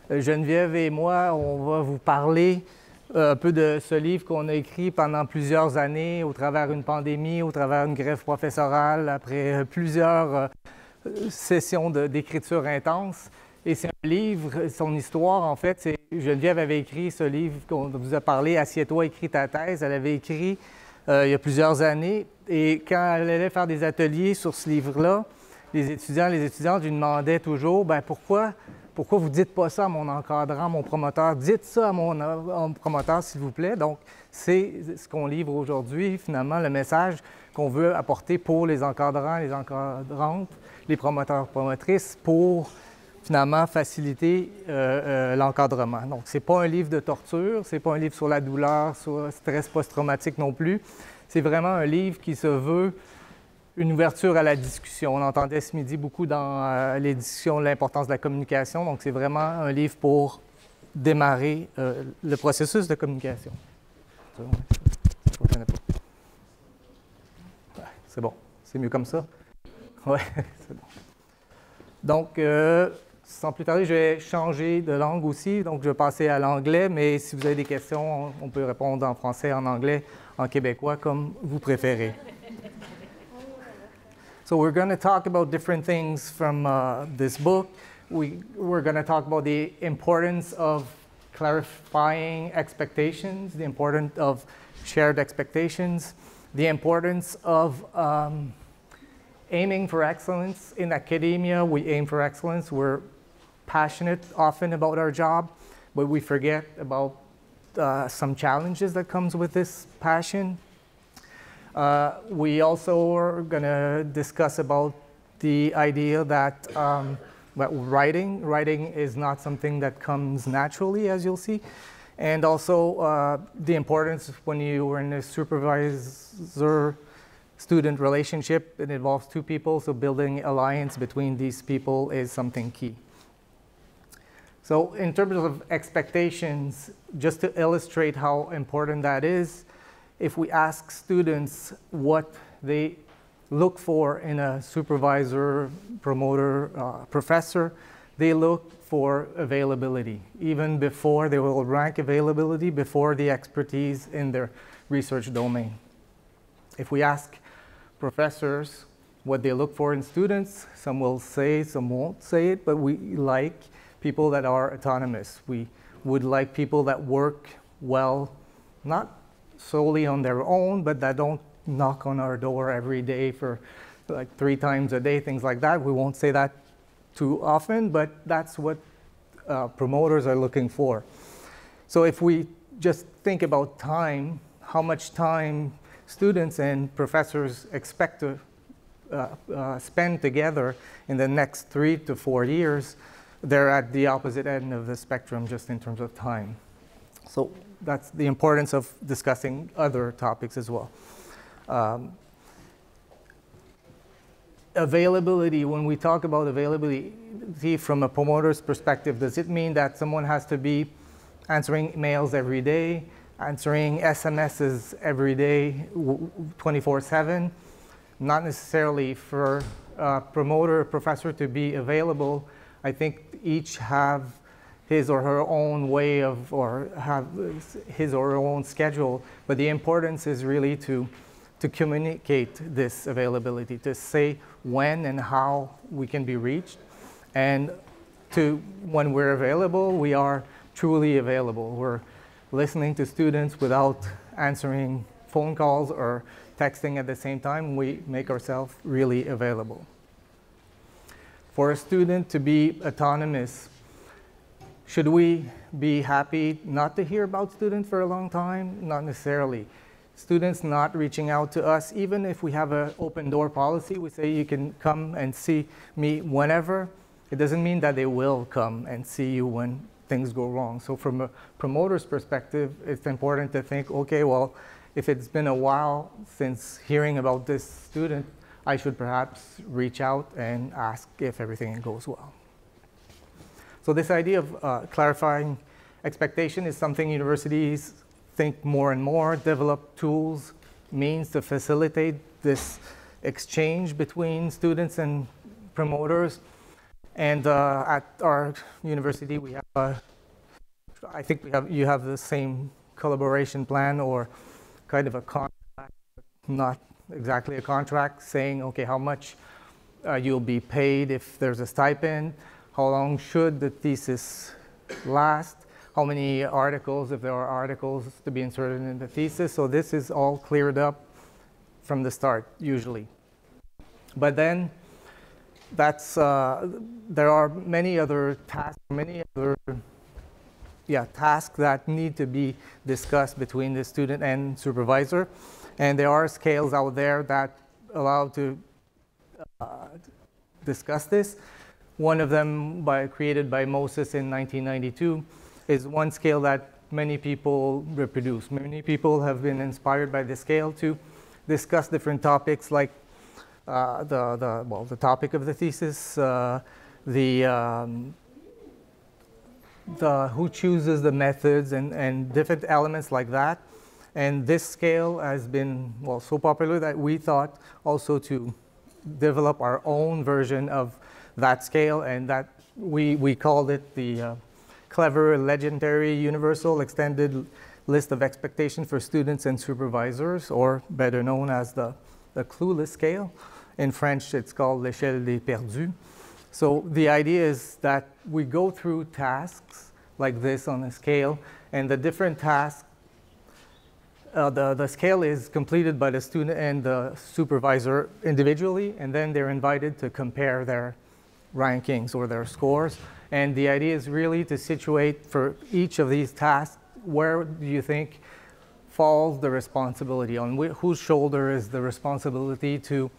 Geneviève et moi, on va vous parler un peu de ce livre qu'on a écrit pendant plusieurs années, au travers d'une pandémie, au travers d'une grève professorale, après plusieurs sessions d'écriture intense. Et c'est un livre, son histoire, en fait, c'est Geneviève avait écrit ce livre qu'on vous a parlé, Assieds-toi, écris ta thèse. Elle avait écrit il y a plusieurs années. Et quand elle allait faire des ateliers sur ce livre-là, les étudiantes lui demandaient toujours, ben pourquoi vous ne dites pas ça à mon encadrant, mon promoteur? Dites ça à mon promoteur, s'il vous plaît. Donc, c'est ce qu'on livre aujourd'hui, finalement, le message qu'on veut apporter pour les encadrants, les encadrantes, les promoteurs, promotrices, pour finalement faciliter l'encadrement. Donc, ce n'est pas un livre de torture, ce n'est pas un livre sur la douleur, sur le stress post-traumatique non plus. C'est vraiment un livre qui se veut une ouverture à la discussion. On entendait ce midi beaucoup dans les discussions l'importance de la communication. Donc, c'est vraiment un livre pour démarrer le processus de communication. C'est bon. C'est mieux comme ça? Oui, c'est bon. Donc, sans plus tarder, je vais changer de langue aussi. Donc, je vais passer à l'anglais, mais si vous avez des questions, on peut répondre en français, en anglais, en québécois, comme vous préférez. So we're going to talk about different things from this book. We're going to talk about the importance of clarifying expectations, the importance of shared expectations, the importance of aiming for excellence. In academia, we aim for excellence. We're passionate often about our job, but we forget about some challenges that comes with this passion. We also are going to discuss about the idea that writing is not something that comes naturally, as you'll see, and also the importance when you are in a supervisor-student relationship. It involves two people, so building alliance between these people is something key. So in terms of expectations, just to illustrate how important that is, if we ask students what they look for in a supervisor, promoter, professor, they look for availability. Even before, they will rank availability before the expertise in their research domain. If we ask professors what they look for in students, some will say, some won't say it, but we like people that are autonomous. We would like people that work well, not solely on their own, but that don't knock on our door every day for like 3 times a day, things like that. We won't say that too often, but that's what promoters are looking for. So if we just think about time, how much time students and professors expect to spend together in the next 3 to 4 years, they're at the opposite end of the spectrum just in terms of time. So that's the importance of discussing other topics as well. Availability, when we talk about availability from a promoter's perspective, does it mean that someone has to be answering emails every day, answering SMSs every day, 24/7? Not necessarily. For a promoter or professor to be available, I think each have his or her own way of, or have his or her own schedule, but the importance is really to communicate this availability, to say when and how we can be reached, and to, when we're available, we are truly available. We're listening to students without answering phone calls or texting at the same time. We make ourselves really available. For a student to be autonomous, should we be happy not to hear about students for a long time? Not necessarily. Students not reaching out to us, even if we have an open door policy, we say you can come and see me whenever, it doesn't mean that they will come and see you when things go wrong. So from a promoter's perspective, it's important to think, okay, well, if it's been a while since hearing about this student, I should perhaps reach out and ask if everything goes well. So this idea of clarifying expectation is something universities think more and more, develop tools, means to facilitate this exchange between students and promoters. And at our university, we have, I think you have the same collaboration plan or kind of a contract, not exactly a contract, saying, okay, how much you'll be paid if there's a stipend, how long should the thesis last, how many articles, if there are articles to be inserted in the thesis. So this is all cleared up from the start, usually. But then there are many other tasks, tasks that need to be discussed between the student and supervisor. And there are scales out there that allow to discuss this. One of them created by Moses in 1992 is one scale that many people reproduce. Many people have been inspired by this scale to discuss different topics like the topic of the thesis, who chooses the methods and different elements like that. And this scale has been, so popular that we thought also to develop our own version of that scale, and that we called it the Clever, Legendary, Universal Extended List of Expectations for Students and Supervisors, or better known as the Clueless scale. In French, it's called l'échelle des perdus. So the idea is that we go through tasks like this on a scale, and the different tasks, the scale is completed by the student and the supervisor individually, and then they're invited to compare their rankings or their scores. And the idea is really to situate for each of these tasks, where do you think falls the responsibility, on whose shoulder is the responsibility to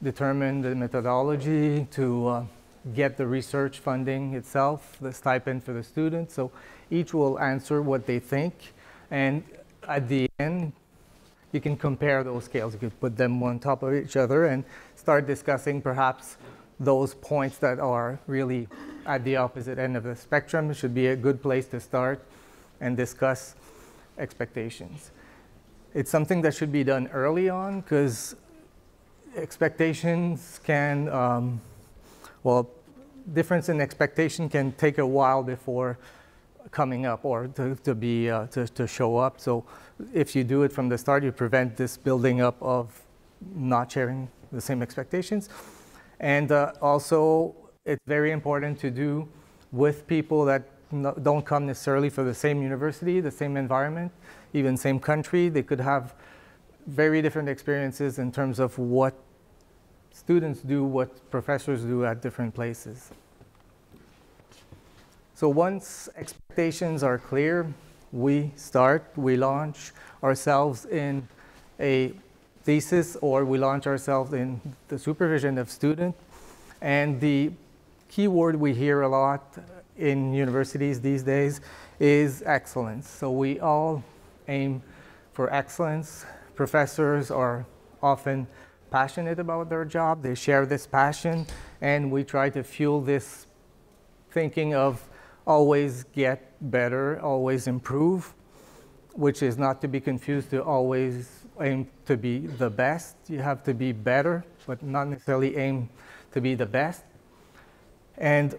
determine the methodology, to get the research funding itself, the stipend for the students. So each will answer what they think, and at the end, you can compare those scales. You could put them on top of each other and start discussing perhaps those points that are really at the opposite end of the spectrum. It should be a good place to start and discuss expectations. It's something that should be done early on, because expectations can, difference in expectation can take a while before coming up or to show up. So if you do it from the start, you prevent this building up of not sharing the same expectations. And also, it's very important to do with people that don't come necessarily for the same university, the same environment, even same country. They could have very different experiences in terms of what students do, what professors do at different places. So once expectations are clear, we launch ourselves in a thesis, or we launch ourselves in the supervision of students. And the key word we hear a lot in universities these days is excellence. So we all aim for excellence. Professors are often passionate about their job. They share this passion, and we try to fuel this thinking of always get better, always improve, which is not to be confused to always aim to be the best. You have to be better, but not necessarily aim to be the best. And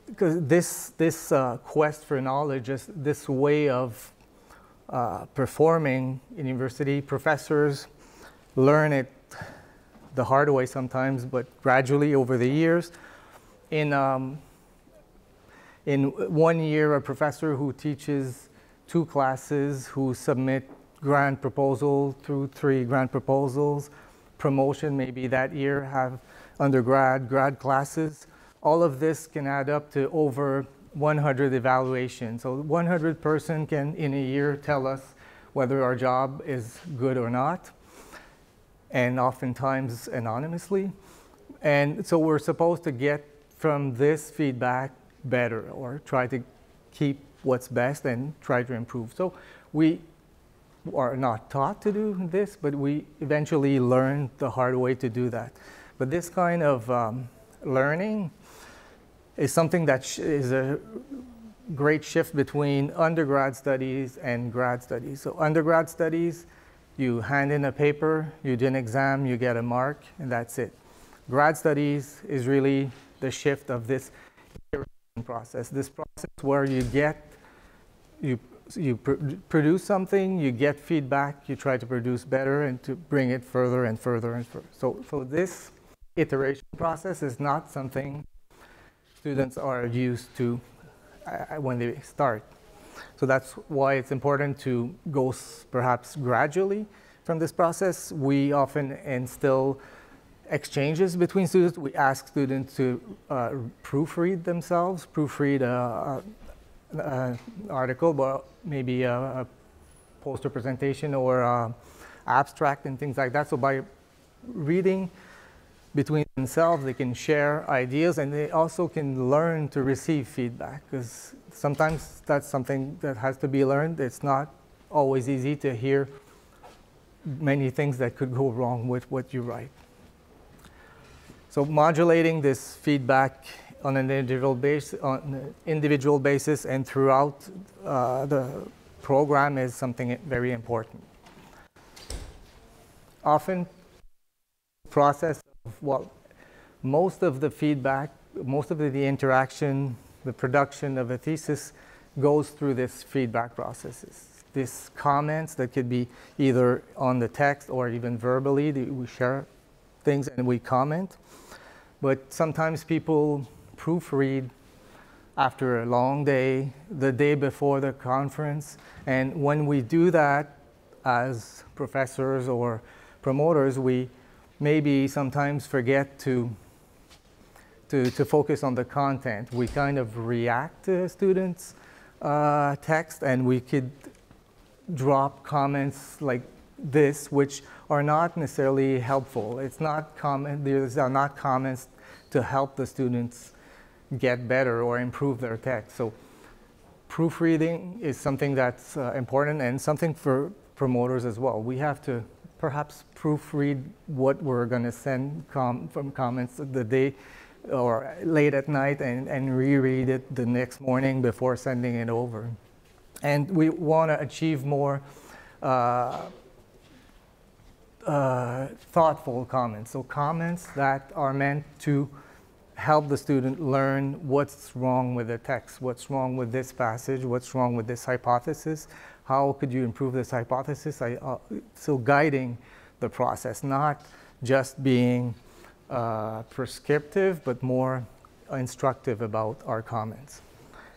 because this quest for knowledge, this way of performing in university, professors learn it the hard way sometimes, but gradually over the years. In 1 year, a professor who teaches 2 classes, who submit grant proposal through 3 grant proposals, promotion maybe that year, have undergrad, grad classes. All of this can add up to over 100 evaluations. So 100 person can in a year tell us whether our job is good or not, and oftentimes anonymously. And so we're supposed to get from this feedback better, or try to keep what's best and try to improve. So we are not taught to do this, but we eventually learn the hard way to do that. But this kind of learning is something that is a great shift between undergrad studies and grad studies. So undergrad studies, you hand in a paper, you do an exam, you get a mark, and that's it. Grad studies is really the shift of this iteration process. This process where you produce something, you get feedback, you try to produce better and to bring it further and further and further. So this iteration process is not something students are used to when they start. So that's why it's important to go perhaps gradually from this process. We often instill exchanges between students. We ask students to proofread themselves, proofread an article, but maybe a poster presentation or abstract and things like that. So by reading between themselves, they can share ideas, and they also can learn to receive feedback, because sometimes that's something that has to be learned. It's not always easy to hear many things that could go wrong with what you write. So modulating this feedback on an individual basis and throughout the program is something very important. Often, the process of most of the feedback, most of the interaction, the production of a thesis goes through this feedback processes. These comments that could be either on the text or even verbally, we share things and we comment. But sometimes people proofread after a long day, the day before the conference. And when we do that as professors or promoters, we maybe sometimes forget to focus on the content. We kind of react to students' text, and we could drop comments like this, which are not necessarily helpful. These are not comments to help the students get better or improve their text. So proofreading is something that's important, and something for promoters as well. We have to perhaps proofread what we're going to send from comments the day or late at night, and reread it the next morning before sending it over. And we want to achieve more thoughtful comments. So comments that are meant to help the student learn what's wrong with the text, what's wrong with this passage, what's wrong with this hypothesis, how could you improve this hypothesis? So guiding the process, not just being prescriptive, but more instructive about our comments.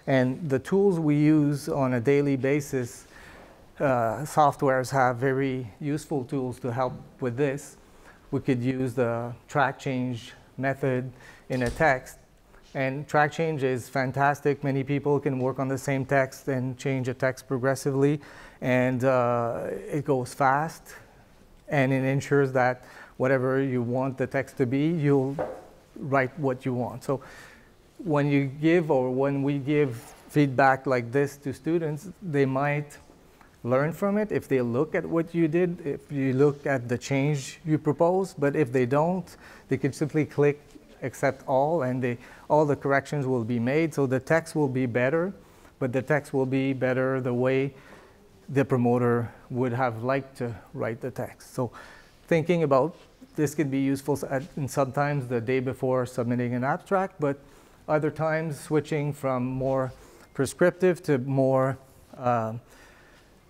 And the tools we use on a daily basis, softwares have very useful tools to help with this. We could use the track change method in a text, and track change is fantastic. Many people can work on the same text and change a text progressively, and it goes fast, and it ensures that whatever you want the text to be, you'll write what you want. So when you give, or when we give feedback like this to students, they might learn from it if they look at what you did, if you look at the change you proposed. But if they don't, they can simply click accept all, and all the corrections will be made. So the text will be better, but the text will be better the way the promoter would have liked to write the text. So thinking about this could be useful and sometimes the day before submitting an abstract, but other times switching from more prescriptive to more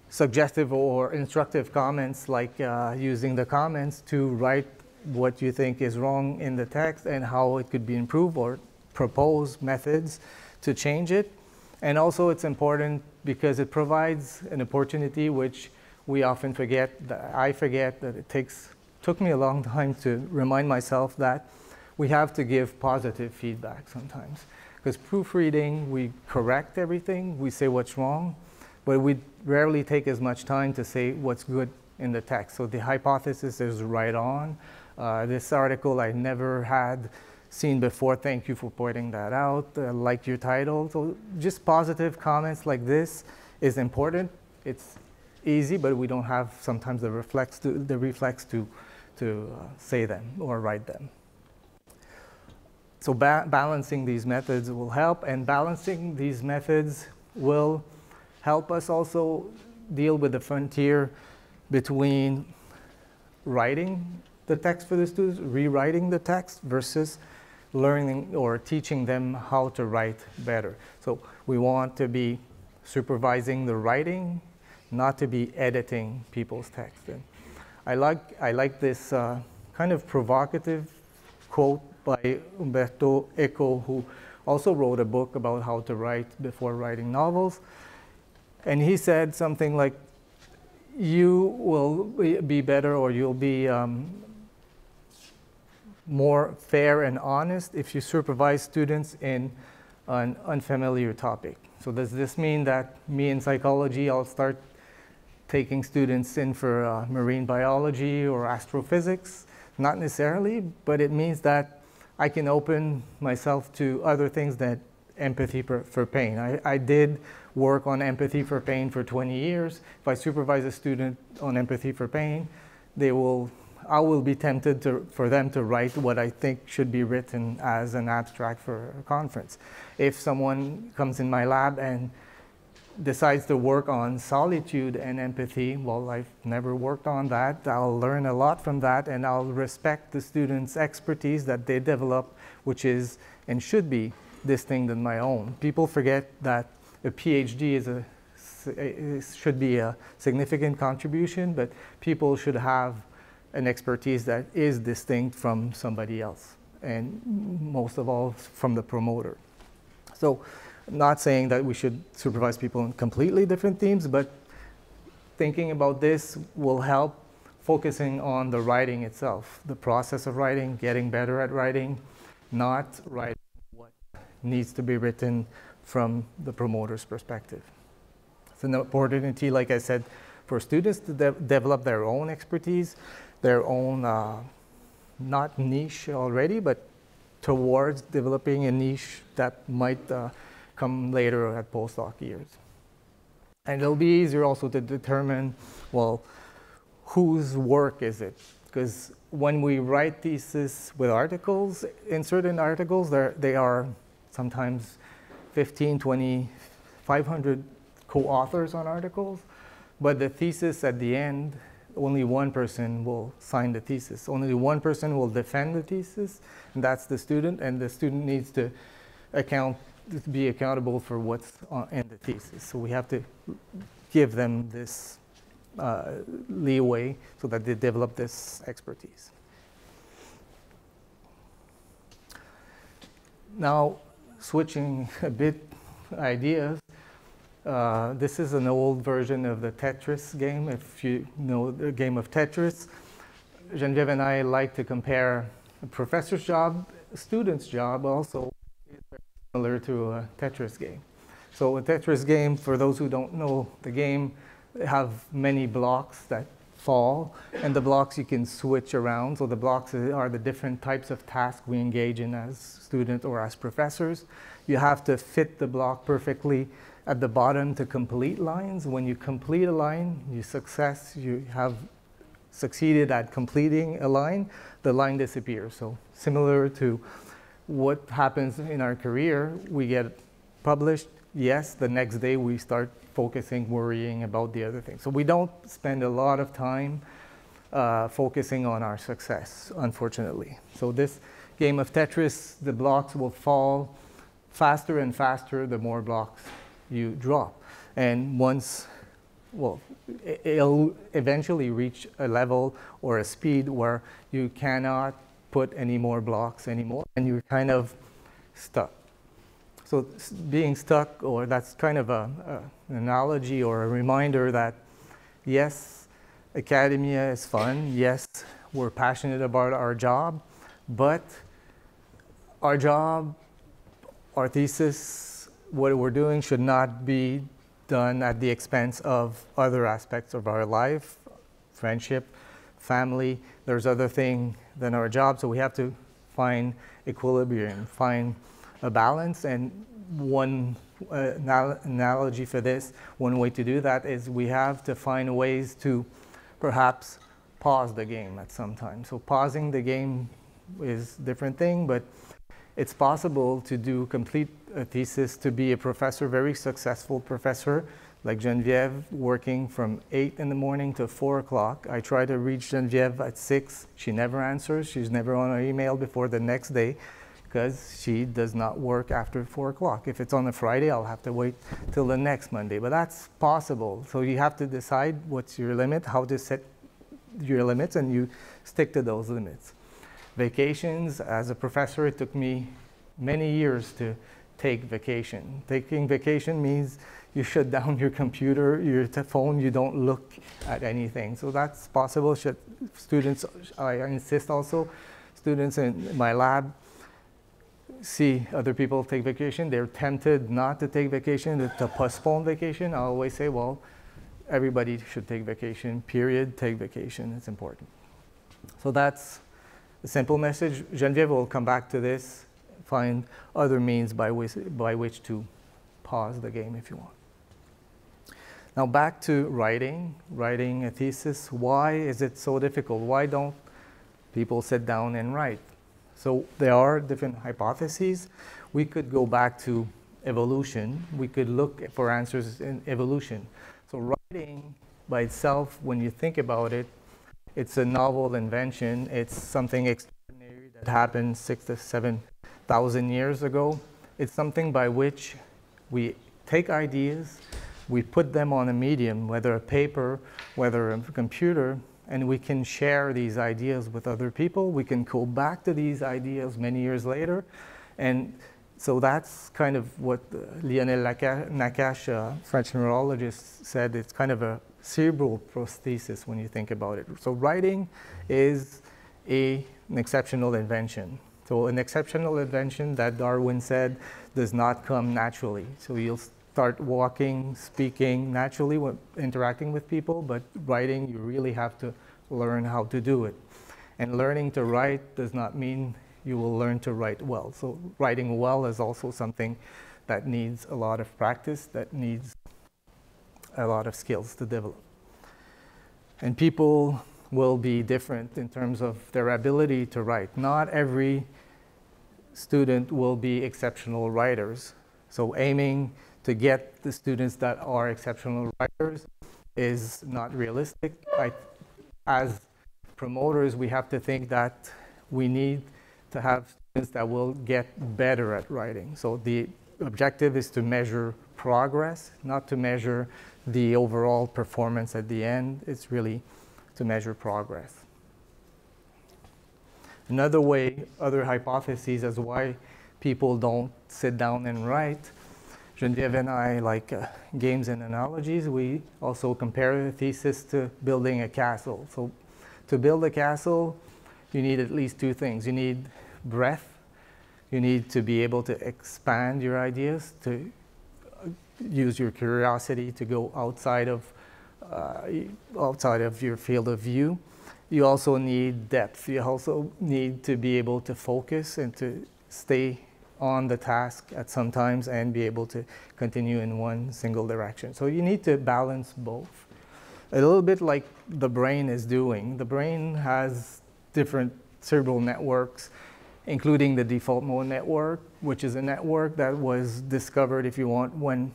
suggestive or instructive comments, like using the comments to write what you think is wrong in the text and how it could be improved, or propose methods to change it. And also it's important because it provides an opportunity which we often forget, I forget, that it took me a long time to remind myself that we have to give positive feedback sometimes. Because proofreading, we correct everything, we say what's wrong, but we rarely take as much time to say what's good in the text. So the hypothesis is right on. This article I never had seen before. Thank you for pointing that out. Like your title. So just positive comments like this is important. It's easy, but we don't have sometimes the reflex to say them or write them. So balancing these methods will help, and balancing these methods will help us also deal with the frontier between writing the text for the students, rewriting the text, versus learning or teaching them how to write better. So we want to be supervising the writing, not to be editing people's text. And I like this kind of provocative quote by Umberto Eco, who also wrote a book about how to write before writing novels. And he said something like, you will be better, or you'll be more fair and honest if you supervise students in an unfamiliar topic. So does this mean that me in psychology, I'll start taking students in for marine biology or astrophysics? Not necessarily, but it means that I can open myself to other things than empathy for pain. I did work on empathy for pain for 20 years. If I supervise a student on empathy for pain, I will be tempted for them to write what I think should be written as an abstract for a conference. If someone comes in my lab and decides to work on solitude and empathy, well, I've never worked on that. I'll learn a lot from that, and I'll respect the students' expertise that they develop, which is and should be distinct than my own. People forget that a PhD should be a significant contribution, but people should have an expertise that is distinct from somebody else, and most of all from the promoter. So I'm not saying that we should supervise people in completely different themes, but thinking about this will help focusing on the writing itself, the process of writing, getting better at writing, not writing what needs to be written from the promoter's perspective. It's an opportunity, like I said, for students to develop their own expertise, their own, not niche already, but towards developing a niche that might come later at postdoc years. And it'll be easier also to determine, well, whose work is it? Because when we write theses with articles, in certain articles, they are sometimes 15, 20, 500 co-authors on articles, but the thesis at the end, only one person will sign the thesis. Only one person will defend the thesis, and that's the student, and the student needs to be accountable for what's in the thesis. So we have to give them this leeway so that they develop this expertise. Now, switching a bit ideas, this is an old version of the Tetris game. If you know the game of Tetris, Geneviève and I like to compare a professor's job, a student's job also is very similar to a Tetris game. So a Tetris game, for those who don't know the game, have many blocks that fall, and the blocks you can switch around. So the blocks are the different types of tasks we engage in as students or as professors. You have to fit the block perfectly at the bottom to complete lines. When you complete a line, you have succeeded at completing a line, the line disappears. So similar to what happens in our career, we get published, yes, the next day we start focusing, worrying about the other things. So we don't spend a lot of time focusing on our success, unfortunately. So this game of Tetris, the blocks will fall faster and faster the more blocks you drop. And once, well, it'll eventually reach a level or a speed where you cannot put any more blocks anymore, and you're kind of stuck. So being stuck, or that's kind of an analogy or a reminder that, yes, academia is fun. Yes, we're passionate about our job, but our job, our thesis, what we're doing should not be done at the expense of other aspects of our life, friendship, family. There's other things than our job, so we have to find equilibrium, find a balance. And one analogy for this, one way to do that is we have to find ways to perhaps pause the game at some time. So pausing the game is a different thing, but it's possible to complete a thesis, to be a professor, very successful professor, like Geneviève, working from 8 in the morning to 4 o'clock. I try to reach Geneviève at 6. She never answers. She's never on her email before the next day. because she does not work after 4 o'clock. If it's on a Friday, I'll have to wait till the next Monday, but that's possible. So you have to decide what's your limit, how to set your limits, and you stick to those limits. Vacations, as a professor, it took me many years to take vacation. Taking vacation means you shut down your computer, your phone, you don't look at anything. So that's possible. Students, I insist also, students in my lab see other people take vacation. They're tempted not to take vacation, to postpone vacation. I always say, well, everybody should take vacation, period. Take vacation, it's important. So that's the simple message. Geneviève will come back to this, find other means by which to pause the game if you want. Now back to writing a thesis. Why is it so difficult? Why don't people sit down and write? So there are different hypotheses. We could go back to evolution. We could look for answers in evolution. So writing by itself, when you think about it, it's a novel invention. It's something extraordinary that happened 6,000 to 7,000 years ago. It's something by which we take ideas, we put them on a medium, whether a paper, whether a computer, and we can share these ideas with other people. We can go back to these ideas many years later. And so that's kind of what Lionel Nakache, French neurologist, said. It's kind of a cerebral prosthesis when you think about it. So writing is an exceptional invention. So an exceptional invention that Darwin said does not come naturally. So you'll start walking, speaking naturally when interacting with people, but writing, you really have to learn how to do it. And learning to write does not mean you will learn to write well. So writing well is also something that needs a lot of practice, that needs a lot of skills to develop. And people will be different in terms of their ability to write. Not every student will be exceptional writers. So aiming to get the students that are exceptional writers is not realistic. As promoters, we have to think that we need to have students that will get better at writing. So the objective is to measure progress, not to measure the overall performance at the end. It's really to measure progress. Another way, other hypotheses as why people don't sit down and write. Geneviève and I like games and analogies. We also compare the thesis to building a castle. So to build a castle, you need at least two things. You need breadth. You need to be able to expand your ideas, to use your curiosity to go outside of your field of view. You also need depth. You also need to be able to focus and to stay on the task at some times and be able to continue in one single direction. So you need to balance both. A little bit like the brain is doing. The brain has different cerebral networks, including the default mode network, which is a network that was discovered, if you want, when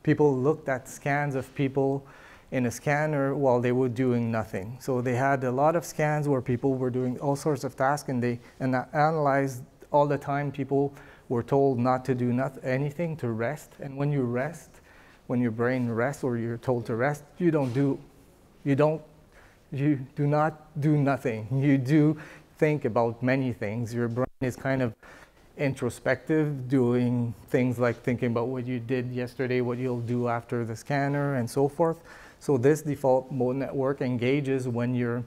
people looked at scans of people in a scanner while they were doing nothing. So they had a lot of scans where people were doing all sorts of tasks, and they analyzed all the time. People were told not to do anything, to rest. And when you rest, when your brain rests or you're told to rest, you do not do nothing. You do think about many things. Your brain is kind of introspective, doing things like thinking about what you did yesterday, what you'll do after the scanner, and so forth. So this default mode network engages when you're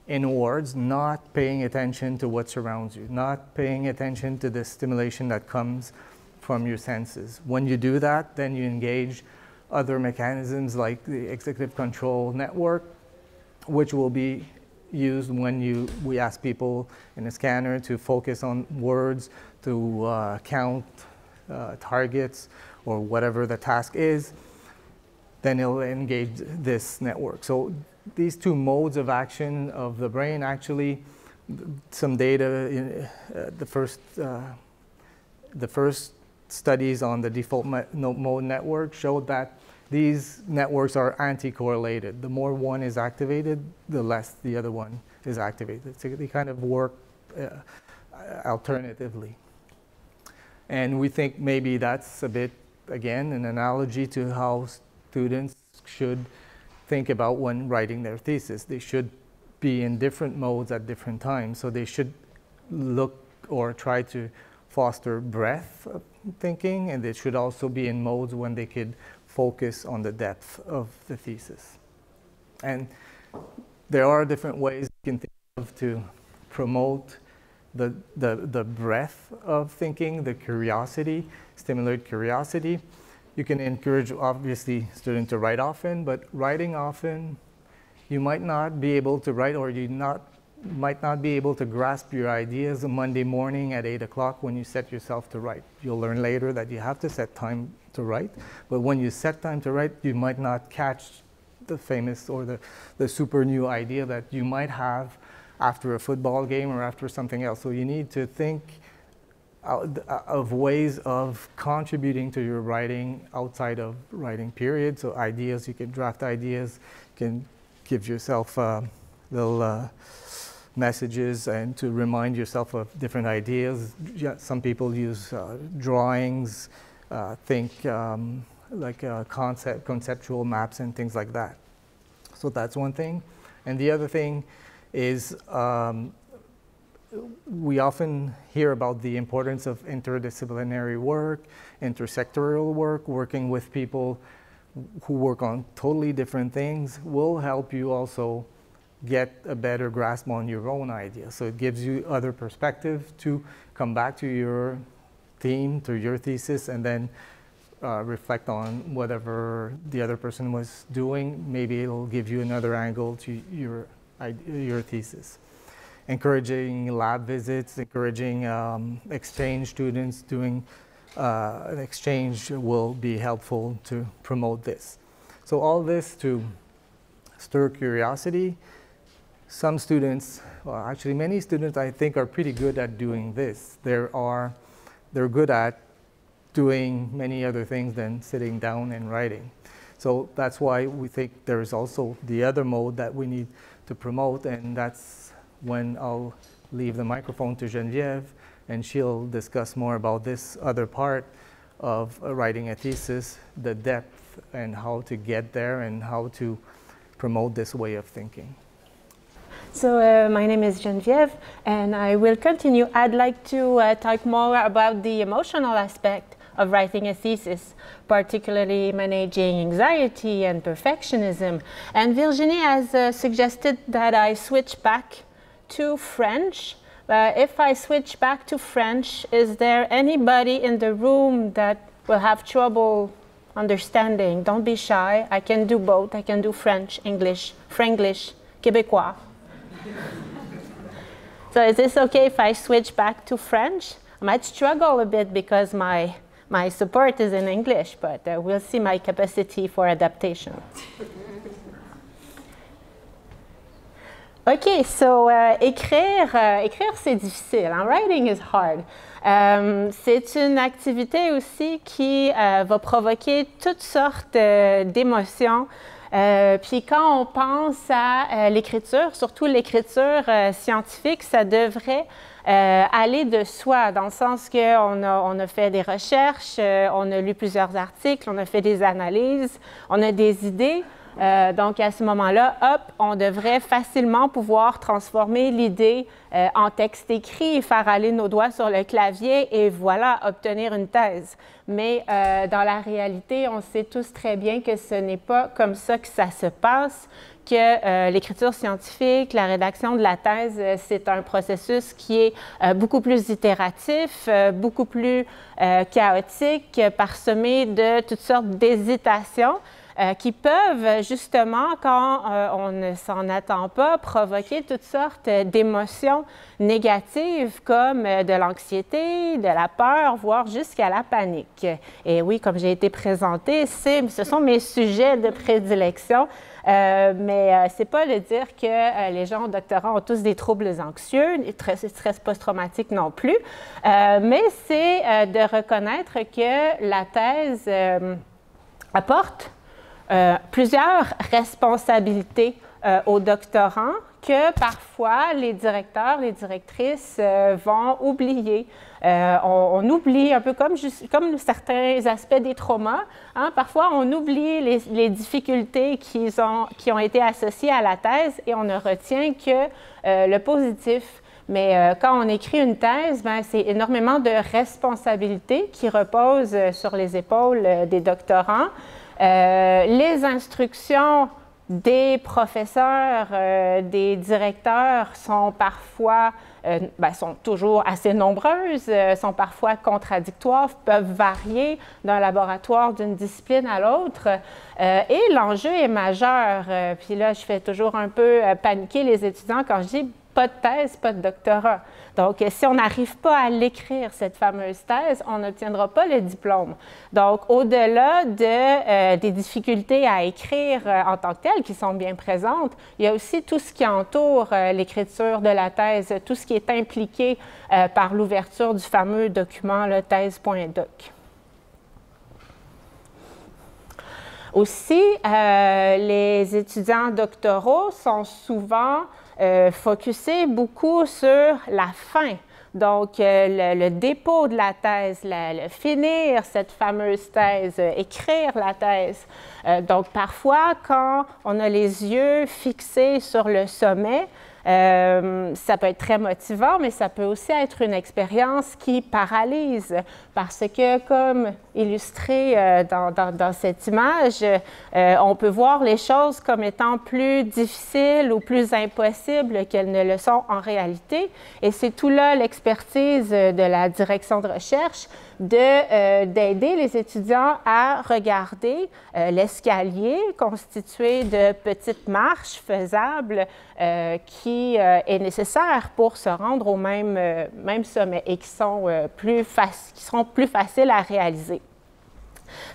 inwards, not paying attention to what surrounds you, not paying attention to the stimulation that comes from your senses. When you do that, then you engage other mechanisms like the executive control network, which will be used when we ask people in a scanner to focus on words, to count targets, or whatever the task is. Then it'll engage this network. So these two modes of action of the brain, actually, some data in the first studies on the default mode network showed that these networks are anti-correlated. The more one is activated, the less the other one is activated. So they kind of work alternatively. And we think maybe that's a bit, again, an analogy to how students should think about when writing their thesis. They should be in different modes at different times. So they should look or try to foster breadth of thinking, and they should also be in modes when they could focus on the depth of the thesis. And there are different ways you can think of to promote the breadth of thinking, the curiosity, stimulate curiosity. You can encourage, obviously, students to write often, but writing often, you might not be able to write, or you might not be able to grasp your ideas on Monday morning at 8 o'clock when you set yourself to write. You'll learn later that you have to set time to write, but when you set time to write, you might not catch the famous or the super new idea that you might have after a football game or after something else. So you need to think of ways of contributing to your writing outside of writing period. So ideas, you can draft ideas, you can give yourself little messages and to remind yourself of different ideas. Yeah, some people use drawings, think like conceptual maps and things like that. So that's one thing. And the other thing is we often hear about the importance of interdisciplinary work, intersectoral work, working with people who work on totally different things will help you also get a better grasp on your own idea. So it gives you other perspective to come back to your theme, to your thesis, and then reflect on whatever the other person was doing. Maybe it'll give you another angle to your thesis. Encouraging lab visits, encouraging exchange students, doing an exchange will be helpful to promote this. So all this to stir curiosity. Some students, well, actually many students I think are pretty good at doing this. They're good at doing many other things than sitting down and writing. So that's why we think there's also the other mode that we need to promote, and that's when I'll leave the microphone to Geneviève, and she'll discuss more about this other part of writing a thesis, the depth and how to get there and how to promote this way of thinking. So my name is Geneviève, and I will continue. I'd like to talk more about the emotional aspect of writing a thesis, particularly managing anxiety and perfectionism. And Virginie has suggested that I switch back to French. If I switch back to French, is there anybody in the room that will have trouble understanding? Don't be shy. I can do both. I can do French, English, Franglish, Québécois. So is this okay if I switch back to French? I might struggle a bit because my support is in English, but we'll see my capacity for adaptation. OK, so écrire c'est difficile. Hein? Writing is hard. C'est une activité aussi qui va provoquer toutes sortes d'émotions. Puis quand on pense à l'écriture, surtout l'écriture scientifique, ça devrait aller de soi, dans le sens qu'on a fait des recherches, on a lu plusieurs articles, on a fait des analyses, on a des idées. Donc, à ce moment-là, hop, on devrait facilement pouvoir transformer l'idée en texte écrit, faire aller nos doigts sur le clavier et voilà, obtenir une thèse. Mais dans la réalité, on sait tous très bien que ce n'est pas comme ça que ça se passe, que l'écriture scientifique, la rédaction de la thèse, c'est un processus qui est beaucoup plus itératif, beaucoup plus chaotique, parsemé de toutes sortes d'hésitations. Qui peuvent justement, quand on ne s'en attend pas, provoquer toutes sortes d'émotions négatives comme de l'anxiété, de la peur, voire jusqu'à la panique. Et oui, comme j'ai été présentée, ce sont mes sujets de prédilection, mais ce n'est pas le dire que les gens au doctorat ont tous des troubles anxieux, des stress post-traumatique non plus, mais c'est de reconnaître que la thèse apporte plusieurs responsabilités aux doctorants que parfois les directeurs, les directrices vont oublier. On oublie un peu comme certains aspects des traumas. Hein, parfois, on oublie les difficultés qui ont été associées à la thèse et on ne retient que le positif. Mais quand on écrit une thèse, c'est énormément de responsabilités qui reposent sur les épaules des doctorants. Les instructions des professeurs, des directeurs sont parfois, sont toujours assez nombreuses, sont parfois contradictoires, peuvent varier d'un laboratoire, d'une discipline à l'autre. Et l'enjeu est majeur. Puis là, je fais toujours un peu paniquer les étudiants quand je dis pas de thèse, pas de doctorat. Donc, si on n'arrive pas à l'écrire, cette fameuse thèse, on n'obtiendra pas le diplôme. Donc, au-delà des difficultés à écrire en tant que telles, qui sont bien présentes, il y a aussi tout ce qui entoure l'écriture de la thèse, tout ce qui est impliqué par l'ouverture du fameux document, le thèse.doc. Aussi, les étudiants doctoraux sont souvent focusés beaucoup sur la fin. Donc, le dépôt de la thèse, finir cette fameuse thèse, écrire la thèse. Donc, parfois, quand on a les yeux fixés sur le sommet, ça peut être très motivant, mais ça peut aussi être une expérience qui paralyse parce que, comme illustré dans cette image, on peut voir les choses comme étant plus difficiles ou plus impossibles qu'elles ne le sont en réalité. Et c'est tout là l'expertise de la direction de recherche d'aider les étudiants à regarder l'escalier constitué de petites marches faisables qui est nécessaire pour se rendre au même sommet et qui seront plus faciles à réaliser.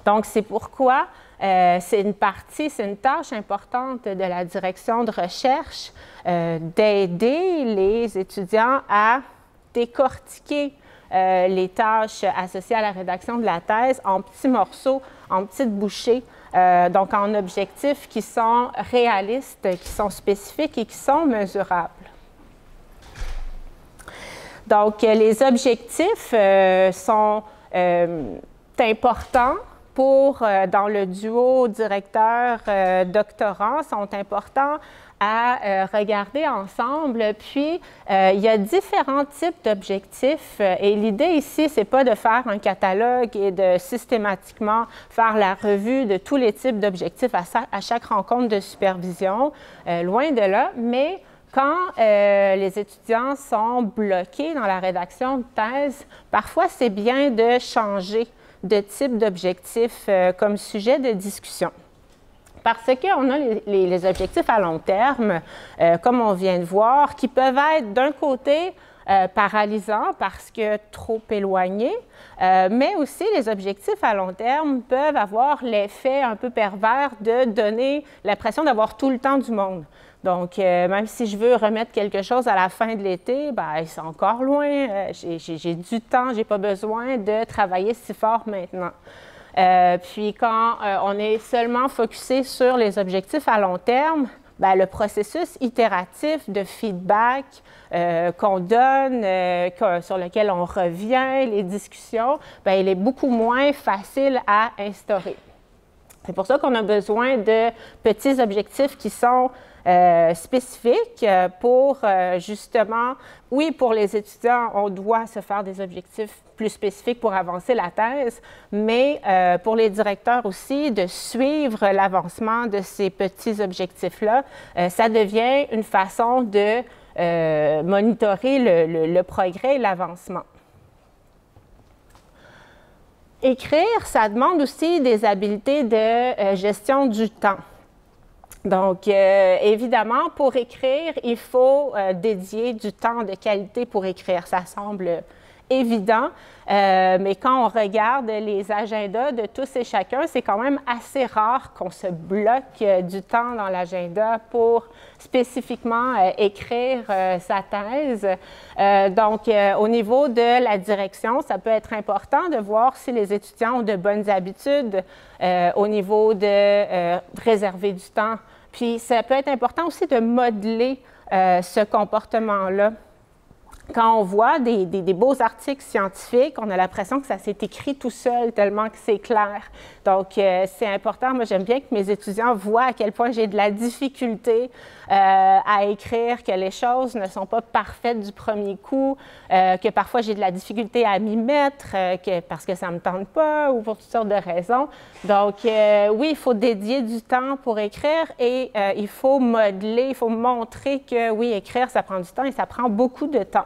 Donc, c'est pourquoi c'est une tâche importante de la direction de recherche d'aider les étudiants à décortiquer les tâches associées à la rédaction de la thèse en petits morceaux, en petites bouchées, donc en objectifs qui sont réalistes, qui sont spécifiques et qui sont mesurables. Donc, les objectifs sont importants dans le duo directeur-doctorant, sont importants à regarder ensemble. Puis, il y a différents types d'objectifs et l'idée ici, c'est pas de faire un catalogue et de systématiquement faire la revue de tous les types d'objectifs à chaque rencontre de supervision, loin de là, mais quand les étudiants sont bloqués dans la rédaction de thèse, parfois c'est bien de changer de type d'objectif comme sujet de discussion. Parce qu'on a les objectifs à long terme, comme on vient de voir, qui peuvent être d'un côté paralysants parce que trop éloignés, mais aussi les objectifs à long terme peuvent avoir l'effet un peu pervers de donner l'impression d'avoir tout le temps du monde. Donc, même si je veux remettre quelque chose à la fin de l'été, c'est encore loin, j'ai du temps, je n'ai pas besoin de travailler si fort maintenant. Puis quand on est seulement focusé sur les objectifs à long terme, le processus itératif de feedback qu'on donne, sur lequel on revient, les discussions, il est beaucoup moins facile à instaurer. C'est pour ça qu'on a besoin de petits objectifs qui sont spécifiques pour justement, oui, pour les étudiants, on doit se faire des objectifs plus spécifiques pour avancer la thèse, mais pour les directeurs aussi, de suivre l'avancement de ces petits objectifs-là, ça devient une façon de monitorer le progrès et l'avancement. Écrire, ça demande aussi des habiletés de gestion du temps. Donc, évidemment, pour écrire, il faut dédier du temps de qualité pour écrire. Ça semble évident, mais quand on regarde les agendas de tous et chacun, c'est quand même assez rare qu'on se bloque du temps dans l'agenda pour spécifiquement écrire sa thèse. Donc, au niveau de la direction, ça peut être important de voir si les étudiants ont de bonnes habitudes au niveau de réserver du temps. Puis, ça peut être important aussi de modeler ce comportement-là. Quand on voit des beaux articles scientifiques, on a l'impression que ça s'est écrit tout seul tellement que c'est clair. Donc, c'est important. Moi, j'aime bien que mes étudiants voient à quel point j'ai de la difficulté à écrire, que les choses ne sont pas parfaites du premier coup, que parfois j'ai de la difficulté à m'y mettre parce que ça ne me tente pas ou pour toutes sortes de raisons. Donc, oui, il faut dédier du temps pour écrire et il faut modeler, il faut montrer que oui, écrire, ça prend du temps et ça prend beaucoup de temps.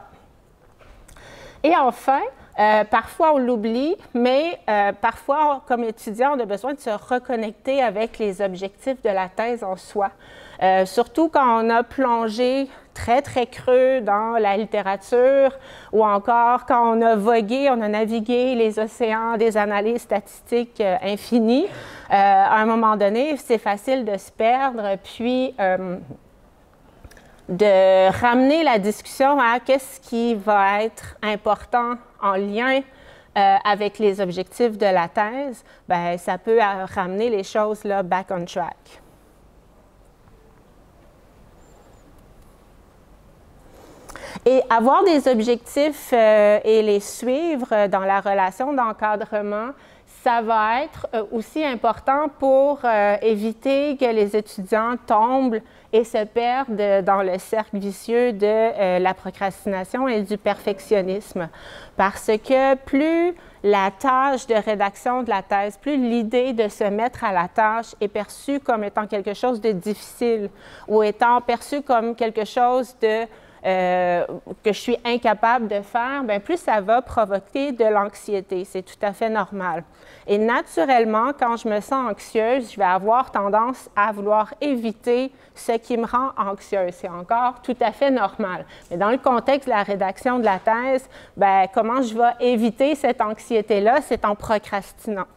Et enfin, parfois on l'oublie, mais parfois, comme étudiant, on a besoin de se reconnecter avec les objectifs de la thèse en soi. Surtout quand on a plongé très, très creux dans la littérature ou encore quand on a vogué, on a navigué les océans des analyses statistiques infinies. À un moment donné, c'est facile de se perdre, puis de ramener la discussion à qu'est-ce qui va être important en lien avec les objectifs de la thèse, bien, ça peut ramener les choses là, back on track. Et avoir des objectifs et les suivre dans la relation d'encadrement, ça va être aussi important pour éviter que les étudiants tombent et se perdent dans le cercle vicieux de la procrastination et du perfectionnisme. Parce que plus la tâche de rédaction de la thèse, plus l'idée de se mettre à la tâche est perçue comme étant quelque chose de difficile ou étant perçue comme quelque chose de que je suis incapable de faire, bien, plus ça va provoquer de l'anxiété. C'est tout à fait normal. Et naturellement, quand je me sens anxieuse, je vais avoir tendance à vouloir éviter ce qui me rend anxieuse. C'est encore tout à fait normal. Mais dans le contexte de la rédaction de la thèse, bien, comment je vais éviter cette anxiété-là? C'est en procrastinant.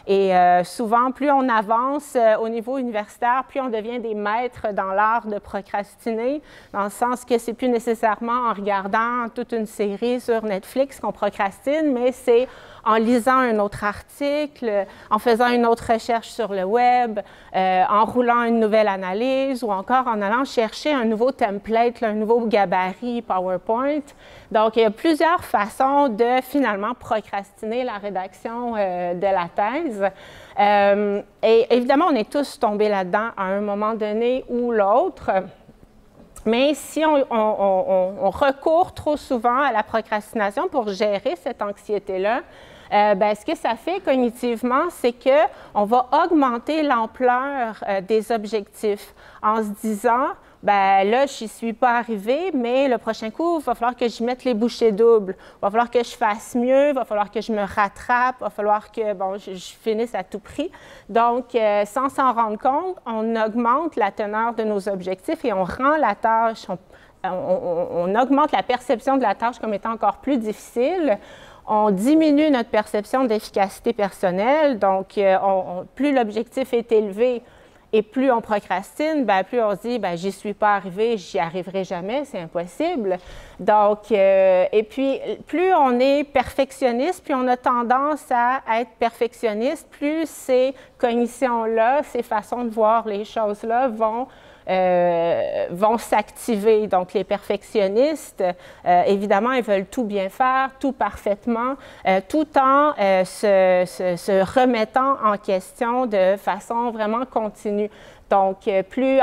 Et souvent, plus on avance au niveau universitaire, plus on devient des maîtres dans l'art de procrastiner, dans le sens que c'est plus nécessairement en regardant toute une série sur Netflix qu'on procrastine, mais c'est en lisant un autre article, en faisant une autre recherche sur le web, en roulant une nouvelle analyse ou encore en allant chercher un nouveau template, un nouveau gabarit PowerPoint. Donc, il y a plusieurs façons de finalement procrastiner la rédaction de la thèse. Et évidemment, on est tous tombés là-dedans à un moment donné ou l'autre. Mais si on recourt trop souvent à la procrastination pour gérer cette anxiété-là, bien, ce que ça fait cognitivement, c'est qu'on va augmenter l'ampleur des objectifs en se disant, bien là, je n'y suis pas arrivée, mais le prochain coup, il va falloir que je mette les bouchées doubles, il va falloir que je fasse mieux, il va falloir que je me rattrape, il va falloir que bon, je finisse à tout prix. Donc, sans s'en rendre compte, on augmente la teneur de nos objectifs et on rend la tâche, on augmente la perception de la tâche comme étant encore plus difficile. On diminue notre perception d'efficacité personnelle, donc plus l'objectif est élevé et plus on procrastine, bien, plus on se dit « j'y suis pas arrivé, j'y arriverai jamais, c'est impossible ». Donc, et puis, plus on est perfectionniste, plus on a tendance à être perfectionniste, plus ces cognitions-là, ces façons de voir les choses-là vont s'activer. Donc, les perfectionnistes, évidemment, ils veulent tout bien faire, tout parfaitement, tout en se remettant en question de façon vraiment continue. Donc,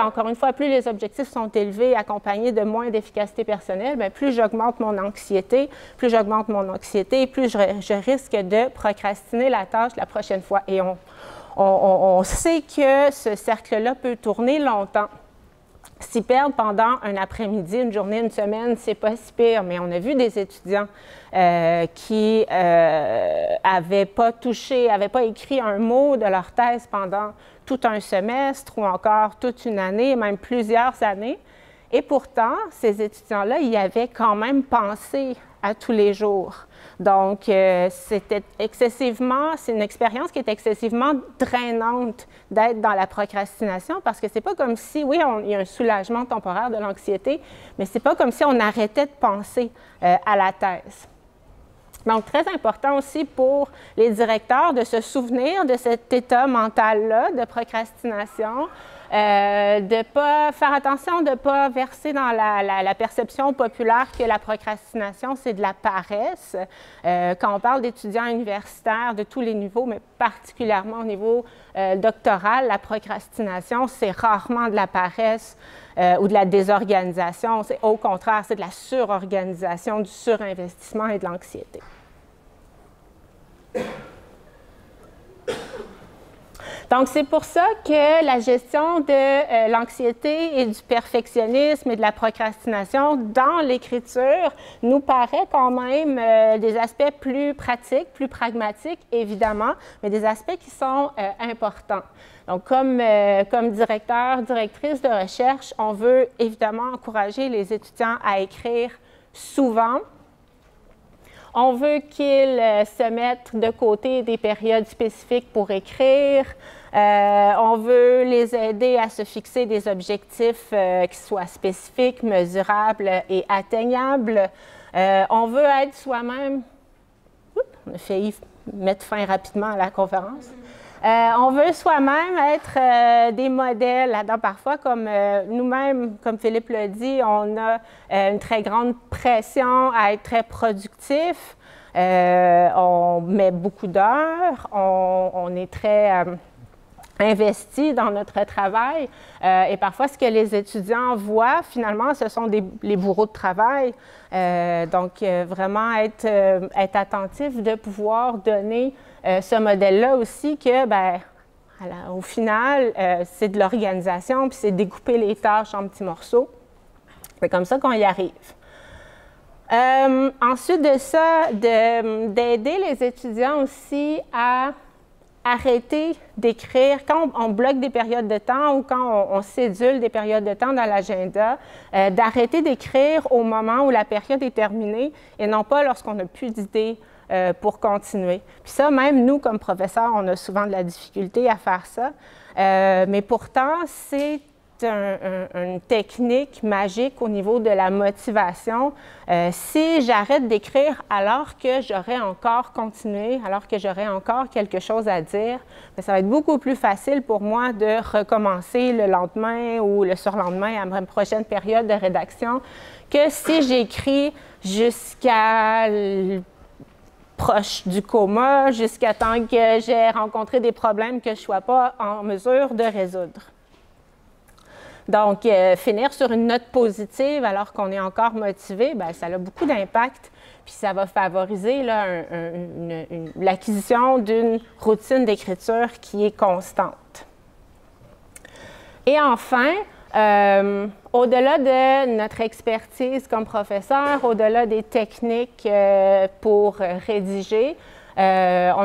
encore une fois, plus les objectifs sont élevés, accompagnés de moins d'efficacité personnelle, bien, plus j'augmente mon anxiété, plus je risque de procrastiner la tâche la prochaine fois. Et on sait que ce cercle-là peut tourner longtemps. S'y perdre pendant un après-midi, une journée, une semaine, c'est pas si pire, mais on a vu des étudiants qui n'avaient pas écrit un mot de leur thèse pendant tout un semestre ou encore toute une année, même plusieurs années. Et pourtant, ces étudiants-là, y avaient quand même pensé à tous les jours. Donc, c'est une expérience qui est excessivement drainante d'être dans la procrastination parce que c'est pas comme si, oui, il y a un soulagement temporaire de l'anxiété, mais c'est pas comme si on arrêtait de penser à la thèse. Donc, très important aussi pour les directeurs de se souvenir de cet état mental-là de procrastination de pas faire attention de ne pas verser dans la perception populaire que la procrastination, c'est de la paresse. Quand on parle d'étudiants universitaires de tous les niveaux, mais particulièrement au niveau doctoral, la procrastination, c'est rarement de la paresse ou de la désorganisation. Au contraire, c'est de la surorganisation, du surinvestissement et de l'anxiété. Donc, c'est pour ça que la gestion de l'anxiété et du perfectionnisme et de la procrastination dans l'écriture nous paraît quand même des aspects plus pratiques, plus pragmatiques, évidemment, mais des aspects qui sont importants. Donc, comme directeur, directrice de recherche, on veut évidemment encourager les étudiants à écrire souvent. On veut qu'ils se mettent de côté des périodes spécifiques pour écrire. On veut les aider à se fixer des objectifs qui soient spécifiques, mesurables et atteignables. On veut être soi-même... On a failli mettre fin rapidement à la conférence. On veut soi-même être des modèles là-dedans. Parfois, comme nous-mêmes, comme Philippe l'a dit, on a une très grande pression à être très productif. On met beaucoup d'heures. On est très investi dans notre travail. Et parfois, ce que les étudiants voient, finalement, ce sont les bourreaux de travail. Donc, vraiment être attentif de pouvoir donner ce modèle-là aussi que, au final, c'est de l'organisation, puis c'est découper les tâches en petits morceaux. C'est comme ça qu'on y arrive. Ensuite de ça, d'aider les étudiants aussi à arrêter d'écrire, quand on bloque des périodes de temps ou quand on cédule des périodes de temps dans l'agenda, d'arrêter d'écrire au moment où la période est terminée et non pas lorsqu'on n'a plus d'idées pour continuer. Puis ça, même nous, comme professeurs, on a souvent de la difficulté à faire ça, mais pourtant, c'est une technique magique au niveau de la motivation. Si j'arrête d'écrire alors que j'aurais encore continué, alors que j'aurais encore quelque chose à dire, ça va être beaucoup plus facile pour moi de recommencer le lendemain ou le surlendemain à ma prochaine période de rédaction que si j'écris jusqu'à proche du coma, jusqu'à temps que j'ai rencontré des problèmes que je ne sois pas en mesure de résoudre. Donc, finir sur une note positive alors qu'on est encore motivé, ça a beaucoup d'impact, puis ça va favoriser l'acquisition d'une routine d'écriture qui est constante. Et enfin, au-delà de notre expertise comme professeur, au-delà des techniques pour rédiger, on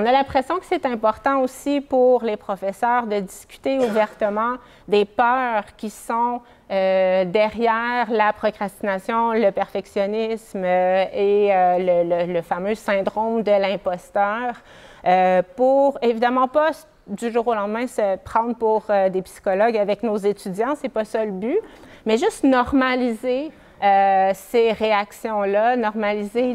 a l'impression que c'est important aussi pour les professeurs de discuter ouvertement des peurs qui sont derrière la procrastination, le perfectionnisme et le fameux syndrome de l'imposteur, pour évidemment pas du jour au lendemain se prendre pour des psychologues avec nos étudiants, c'est pas ça le but, mais juste normaliser ces réactions-là, normaliser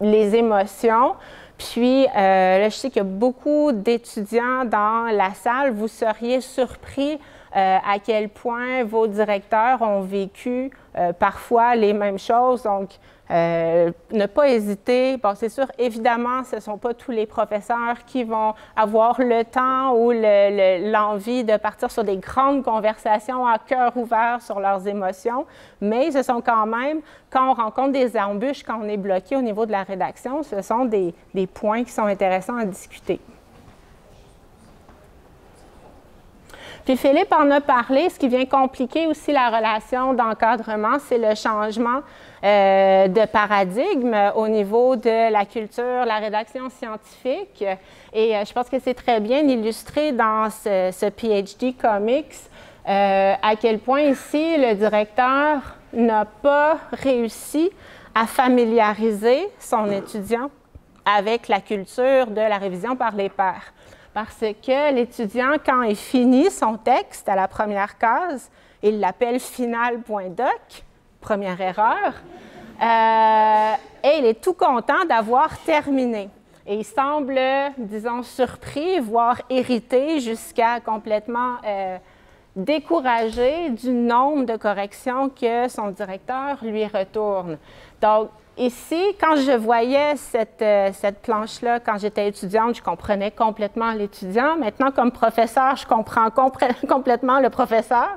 les émotions. Puis, là, je sais qu'il y a beaucoup d'étudiants dans la salle. Vous seriez surpris à quel point vos directeurs ont vécu parfois les mêmes choses. Donc, ne pas hésiter. Bon, c'est sûr, évidemment, ce ne sont pas tous les professeurs qui vont avoir le temps ou l'envie de partir sur des grandes conversations à cœur ouvert sur leurs émotions, mais ce sont quand même, quand on rencontre des embûches, quand on est bloqué au niveau de la rédaction, ce sont des points qui sont intéressants à discuter. Puis Philippe en a parlé, ce qui vient compliquer aussi la relation d'encadrement, c'est le changement de paradigme au niveau de la culture, la rédaction scientifique. Et je pense que c'est très bien illustré dans ce PhD Comics, à quel point ici le directeur n'a pas réussi à familiariser son étudiant avec la culture de la révision par les pairs. Parce que l'étudiant, quand il finit son texte à la première case, il l'appelle final.doc, première erreur, et il est tout content d'avoir terminé. Et il semble, disons, surpris, voire irrité, jusqu'à complètement découragé du nombre de corrections que son directeur lui retourne. Donc, ici, quand je voyais cette planche-là, quand j'étais étudiante, je comprenais complètement l'étudiant. Maintenant, comme professeur, je comprends complètement le professeur.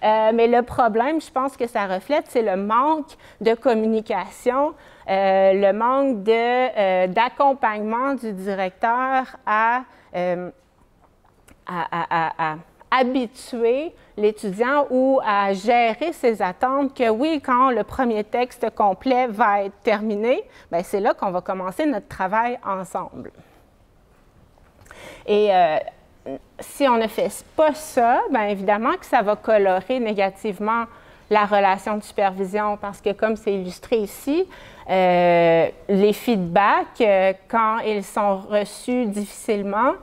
Mais le problème, je pense que ça reflète, c'est le manque de communication, le manque d'accompagnement du directeur à habituer l'étudiant ou à gérer ses attentes que oui, quand le premier texte complet va être terminé, bien, c'est là qu'on va commencer notre travail ensemble. Et si on ne fait pas ça, bien évidemment que ça va colorer négativement la relation de supervision parce que, comme c'est illustré ici, les feedbacks, quand ils sont reçus difficilement,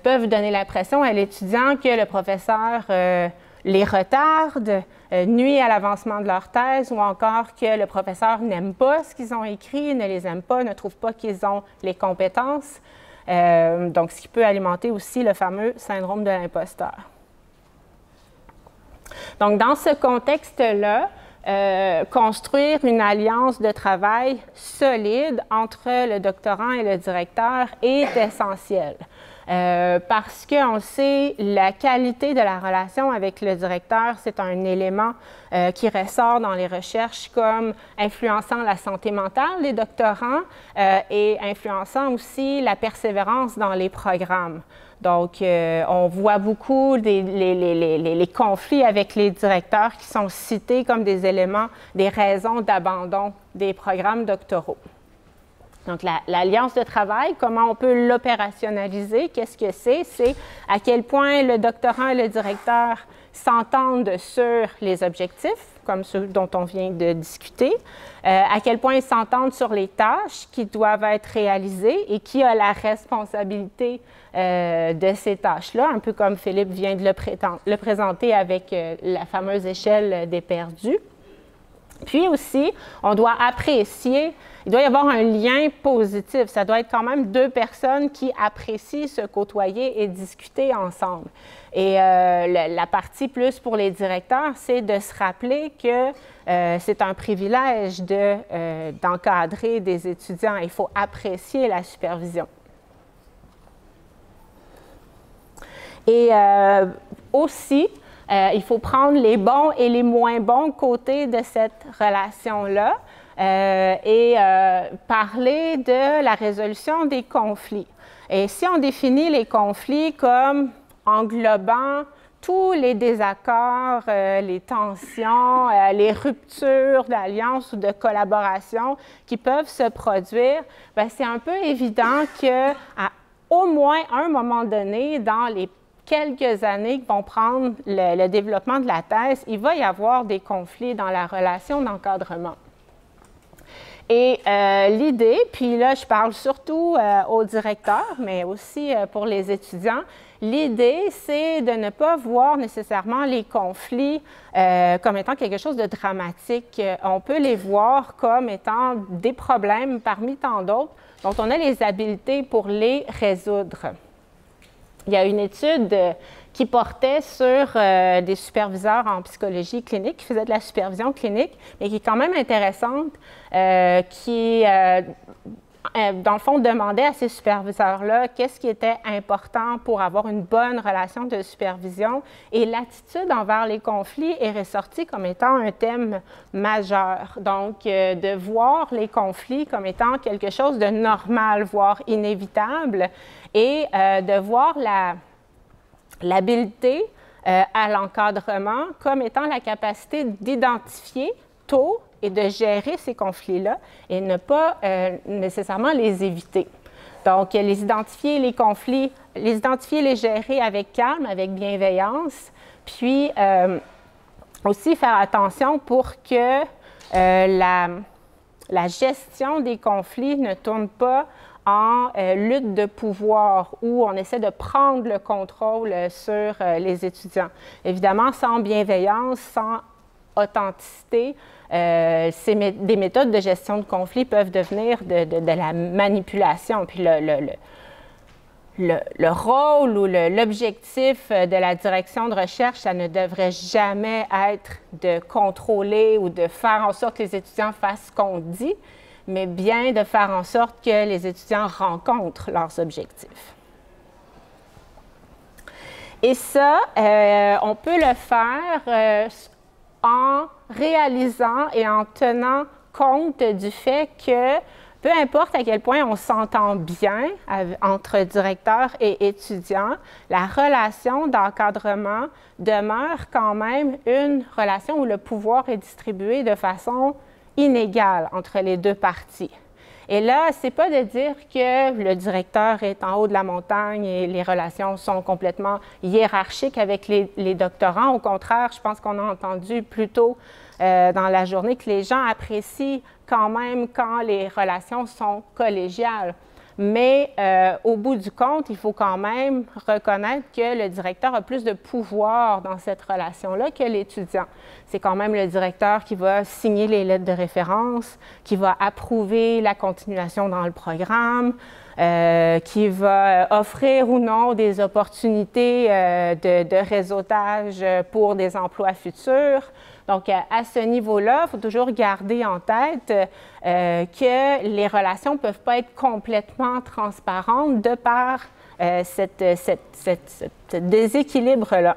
peuvent donner l'impression à l'étudiant que le professeur les retarde, nuit à l'avancement de leur thèse ou encore que le professeur n'aime pas ce qu'ils ont écrit, ne les aime pas, ne trouve pas qu'ils ont les compétences. Donc, ce qui peut alimenter aussi le fameux syndrome de l'imposteur. Donc, dans ce contexte-là, construire une alliance de travail solide entre le doctorant et le directeur est essentiel. Parce qu'on sait, la qualité de la relation avec le directeur, c'est un élément qui ressort dans les recherches comme influençant la santé mentale des doctorants et influençant aussi la persévérance dans les programmes. Donc, on voit beaucoup les conflits avec les directeurs qui sont cités comme des éléments, des raisons d'abandon des programmes doctoraux. Donc, l'alliance de travail, comment on peut l'opérationnaliser? Qu'est-ce que c'est? C'est à quel point le doctorant et le directeur s'entendent sur les objectifs, comme ceux dont on vient de discuter, à quel point ils s'entendent sur les tâches qui doivent être réalisées et qui a la responsabilité de ces tâches-là, un peu comme Philippe vient de le présenter avec la fameuse échelle des perdus. Puis aussi, on doit apprécier, il doit y avoir un lien positif. Ça doit être quand même deux personnes qui apprécient se côtoyer et discuter ensemble. Et la partie plus pour les directeurs, c'est de se rappeler que c'est un privilège d'encadrer des étudiants. Il faut apprécier la supervision. Et aussi, il faut prendre les bons et les moins bons côtés de cette relation-là et parler de la résolution des conflits. Et si on définit les conflits comme englobant tous les désaccords, les tensions, les ruptures d'alliance ou de collaboration qui peuvent se produire, bien, c'est un peu évident qu'à au moins un moment donné, dans les quelques années qui vont prendre le développement de la thèse, il va y avoir des conflits dans la relation d'encadrement. Et l'idée, puis là, je parle surtout aux directeurs, mais aussi pour les étudiants, l'idée, c'est de ne pas voir nécessairement les conflits comme étant quelque chose de dramatique. On peut les voir comme étant des problèmes parmi tant d'autres dont on a les habiletés pour les résoudre. Il y a une étude qui portait sur des superviseurs en psychologie clinique, qui faisaient de la supervision clinique, mais qui est quand même intéressante, qui, dans le fond, demandait à ces superviseurs-là qu'est-ce qui était important pour avoir une bonne relation de supervision. Et l'attitude envers les conflits est ressortie comme étant un thème majeur. Donc, de voir les conflits comme étant quelque chose de normal, voire inévitable, et de voir l'habileté à l'encadrement comme étant la capacité d'identifier tôt et de gérer ces conflits-là et ne pas nécessairement les éviter. Donc, les identifier, les conflits, les identifier, les gérer avec calme, avec bienveillance, puis aussi faire attention pour que la gestion des conflits ne tourne pas en lutte de pouvoir où on essaie de prendre le contrôle sur les étudiants. Évidemment, sans bienveillance, sans authenticité, des méthodes de gestion de conflit peuvent devenir de la manipulation. Puis le rôle ou l'objectif de la direction de recherche, ça ne devrait jamais être de contrôler ou de faire en sorte que les étudiants fassent ce qu'on dit, mais bien de faire en sorte que les étudiants rencontrent leurs objectifs. Et ça, on peut le faire en réalisant et en tenant compte du fait que peu importe à quel point on s'entend bien entre directeur et étudiant, la relation d'encadrement demeure quand même une relation où le pouvoir est distribué de façon inégale entre les deux parties. Et là, ce n'est pas de dire que le directeur est en haut de la montagne et les relations sont complètement hiérarchiques avec les doctorants. Au contraire, je pense qu'on a entendu plus tôt dans la journée que les gens apprécient quand même quand les relations sont collégiales. Mais au bout du compte, il faut quand même reconnaître que le directeur a plus de pouvoir dans cette relation-là que l'étudiant. C'est quand même le directeur qui va signer les lettres de référence, qui va approuver la continuation dans le programme, qui va offrir ou non des opportunités de réseautage pour des emplois futurs. Donc, à ce niveau-là, il faut toujours garder en tête que les relations ne peuvent pas être complètement transparentes de par ce déséquilibre-là.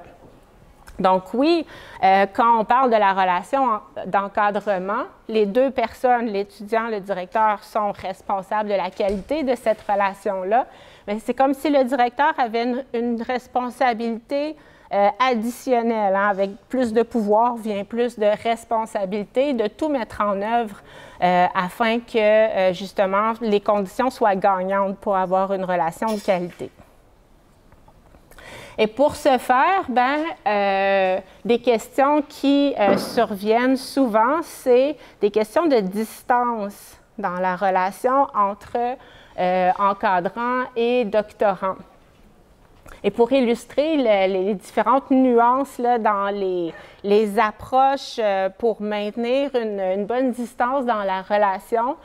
Donc oui, quand on parle de la relation d'encadrement, les deux personnes, l'étudiant et le directeur, sont responsables de la qualité de cette relation-là. Mais c'est comme si le directeur avait une responsabilité additionnelle. Hein. Avec plus de pouvoir vient plus de responsabilité de tout mettre en œuvre afin que, justement, les conditions soient gagnantes pour avoir une relation de qualité. Et pour ce faire, des questions qui surviennent souvent, c'est des questions de distance dans la relation entre encadrants et doctorants. Et pour illustrer les différentes nuances là, dans les approches pour maintenir une bonne distance dans la relation,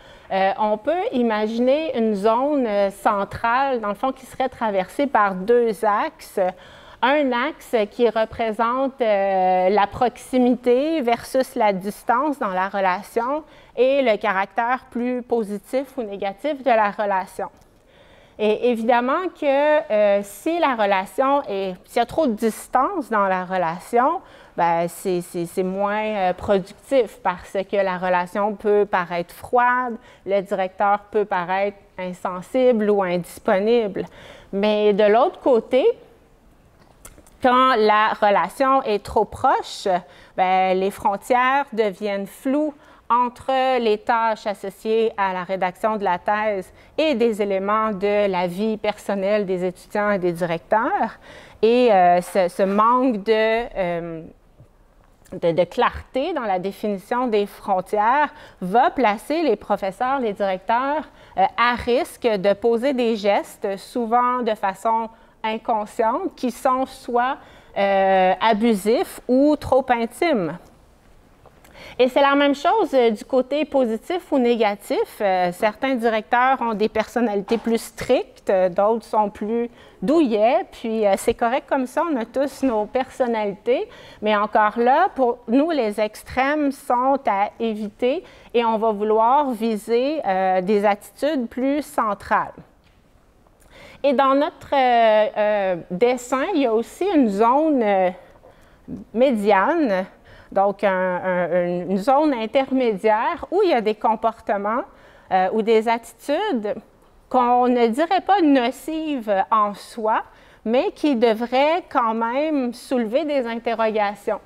on peut imaginer une zone centrale, dans le fond, qui serait traversée par deux axes. Un axe qui représente la proximité versus la distance dans la relation et le caractère plus positif ou négatif de la relation. Et évidemment que si la relation s'il y a trop de distance dans la relation, c'est moins productif parce que la relation peut paraître froide, le directeur peut paraître insensible ou indisponible. Mais de l'autre côté, quand la relation est trop proche, les frontières deviennent floues entre les tâches associées à la rédaction de la thèse et des éléments de la vie personnelle des étudiants et des directeurs. Et ce manque de clarté dans la définition des frontières va placer les professeurs, les directeurs à risque de poser des gestes, souvent de façon inconsciente, qui sont soit abusifs ou trop intimes. Et c'est la même chose du côté positif ou négatif. Certains directeurs ont des personnalités plus strictes, d'autres sont plus douillets, puis c'est correct comme ça, on a tous nos personnalités, mais encore là, pour nous, les extrêmes sont à éviter et on va vouloir viser des attitudes plus centrales. Et dans notre dessin, il y a aussi une zone médiane, donc une zone intermédiaire où il y a des comportements ou des attitudes qu'on ne dirait pas nocives en soi, mais qui devraient quand même soulever des interrogations.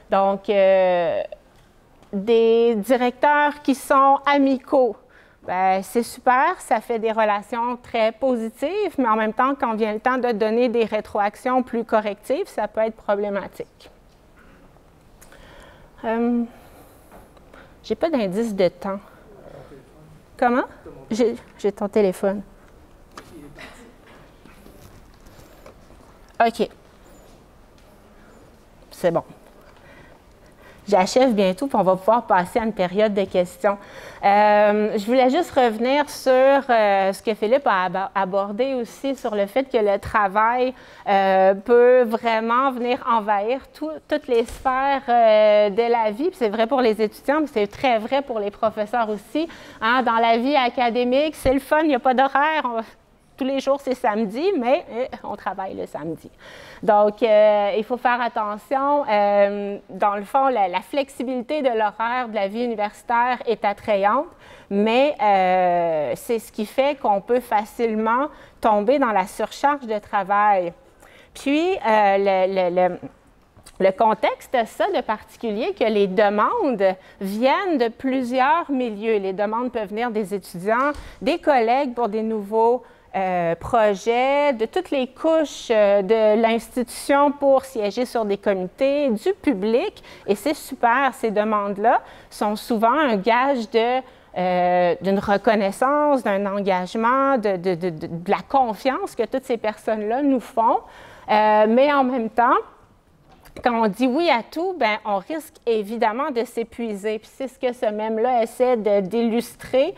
Donc, des directeurs qui sont amicaux, c'est super, ça fait des relations très positives, mais en même temps, quand vient le temps de donner des rétroactions plus correctives, ça peut être problématique. J'ai pas d'indice de temps. Comment? J'ai ton téléphone. OK. C'est bon. j'achève bientôt, puis on va pouvoir passer à une période de questions. Je voulais juste revenir sur ce que Philippe a abordé aussi, sur le fait que le travail peut vraiment venir envahir toutes les sphères de la vie. Puis c'est vrai pour les étudiants, mais c'est très vrai pour les professeurs aussi. Hein, dans la vie académique, c'est le fun, il n'y a pas d'horaire. Tous les jours, c'est samedi, mais on travaille le samedi. Donc, il faut faire attention. Dans le fond, la flexibilité de l'horaire de la vie universitaire est attrayante, mais c'est ce qui fait qu'on peut facilement tomber dans la surcharge de travail. Puis, le contexte a ça de particulier que les demandes viennent de plusieurs milieux. Les demandes peuvent venir des étudiants, des collègues pour des nouveaux projets, de toutes les couches de l'institution pour siéger sur des comités, du public. Et c'est super, ces demandes-là sont souvent un gage d'une reconnaissance, d'un engagement, de la confiance que toutes ces personnes-là nous font. Mais en même temps, quand on dit oui à tout, bien, on risque évidemment de s'épuiser. Puis c'est ce que ce mème-là essaie d'illustrer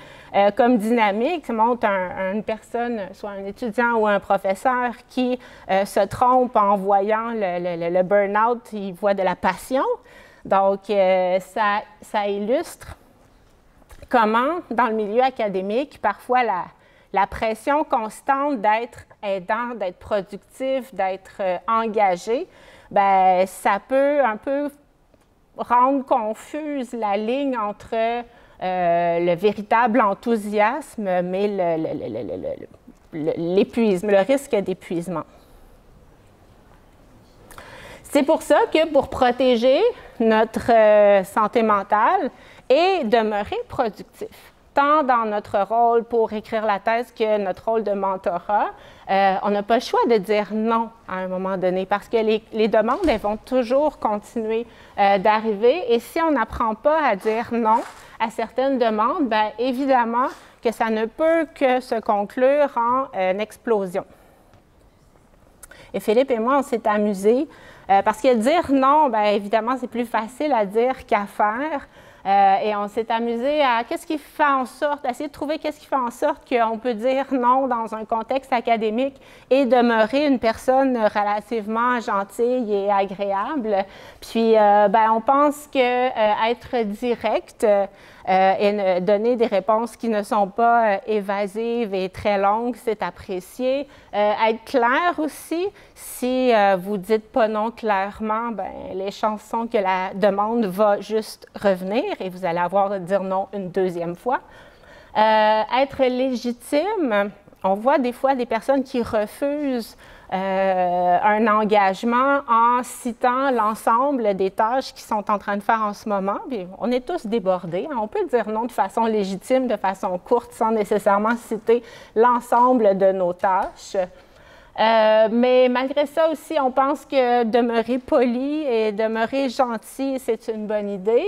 comme dynamique. Ça montre une personne, soit un étudiant ou un professeur, qui se trompe en voyant le burn-out, il voit de la passion. Donc, ça illustre comment, dans le milieu académique, parfois la pression constante d'être aidant, d'être productif, d'être engagé, bien, ça peut un peu rendre confuse la ligne entre le véritable enthousiasme, mais l'épuisme, le risque d'épuisement. C'est pour ça que pour protéger notre santé mentale et demeurer productif, tant dans notre rôle pour écrire la thèse que notre rôle de mentorat, on n'a pas le choix de dire non à un moment donné parce que les demandes, elles vont toujours continuer d'arriver. Et si on n'apprend pas à dire non à certaines demandes, bien évidemment que ça ne peut que se conclure en explosion. Et Philippe et moi, on s'est amusés parce que dire non, bien évidemment, c'est plus facile à dire qu'à faire. Et on s'est amusé à essayer de trouver qu'est-ce qui fait en sorte qu'on peut dire non dans un contexte académique et demeurer une personne relativement gentille et agréable. Puis, on pense qu'être direct et donner des réponses qui ne sont pas évasives et très longues, c'est apprécié. Être clair aussi, si vous ne dites pas non clairement, les chances sont que la demande va juste revenir et vous allez avoir à dire non une deuxième fois. Être légitime, on voit des fois des personnes qui refusent un engagement en citant l'ensemble des tâches qu'ils sont en train de faire en ce moment. Puis on est tous débordés. On peut dire non de façon légitime, de façon courte, sans nécessairement citer l'ensemble de nos tâches. Mais malgré ça aussi, on pense que demeurer poli et demeurer gentil, c'est une bonne idée.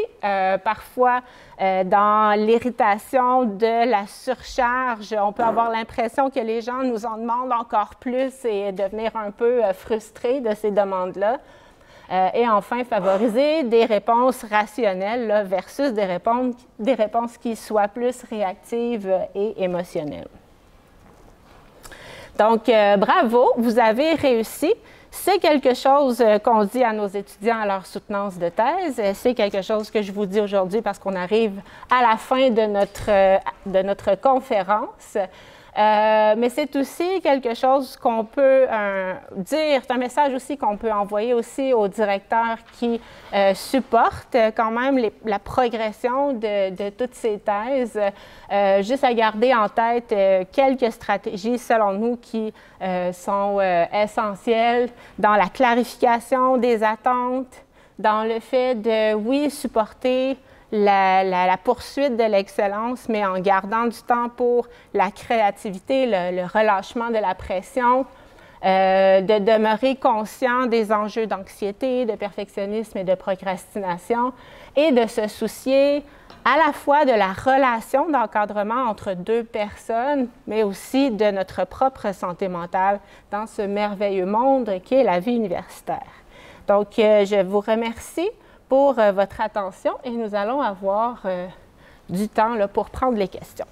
Parfois, dans l'irritation de la surcharge, on peut avoir l'impression que les gens nous en demandent encore plus et devenir un peu frustrés de ces demandes-là. Et enfin, favoriser des réponses rationnelles là, versus des réponses qui soient plus réactives et émotionnelles. Donc, bravo, vous avez réussi. C'est quelque chose qu'on dit à nos étudiants à leur soutenance de thèse. C'est quelque chose que je vous dis aujourd'hui parce qu'on arrive à la fin de notre conférence. Mais c'est aussi quelque chose qu'on peut dire, c'est un message aussi qu'on peut envoyer aussi aux directeurs qui supportent quand même la progression de toutes ces thèses. Juste à garder en tête quelques stratégies, selon nous, qui sont essentielles dans la clarification des attentes, dans le fait de, oui, supporter la poursuite de l'excellence, mais en gardant du temps pour la créativité, le relâchement de la pression, de demeurer conscient des enjeux d'anxiété, de perfectionnisme et de procrastination, et de se soucier à la fois de la relation d'encadrement entre deux personnes, mais aussi de notre propre santé mentale dans ce merveilleux monde qu'est la vie universitaire. Donc, je vous remercie pour votre attention et nous allons avoir du temps là, pour prendre les questions.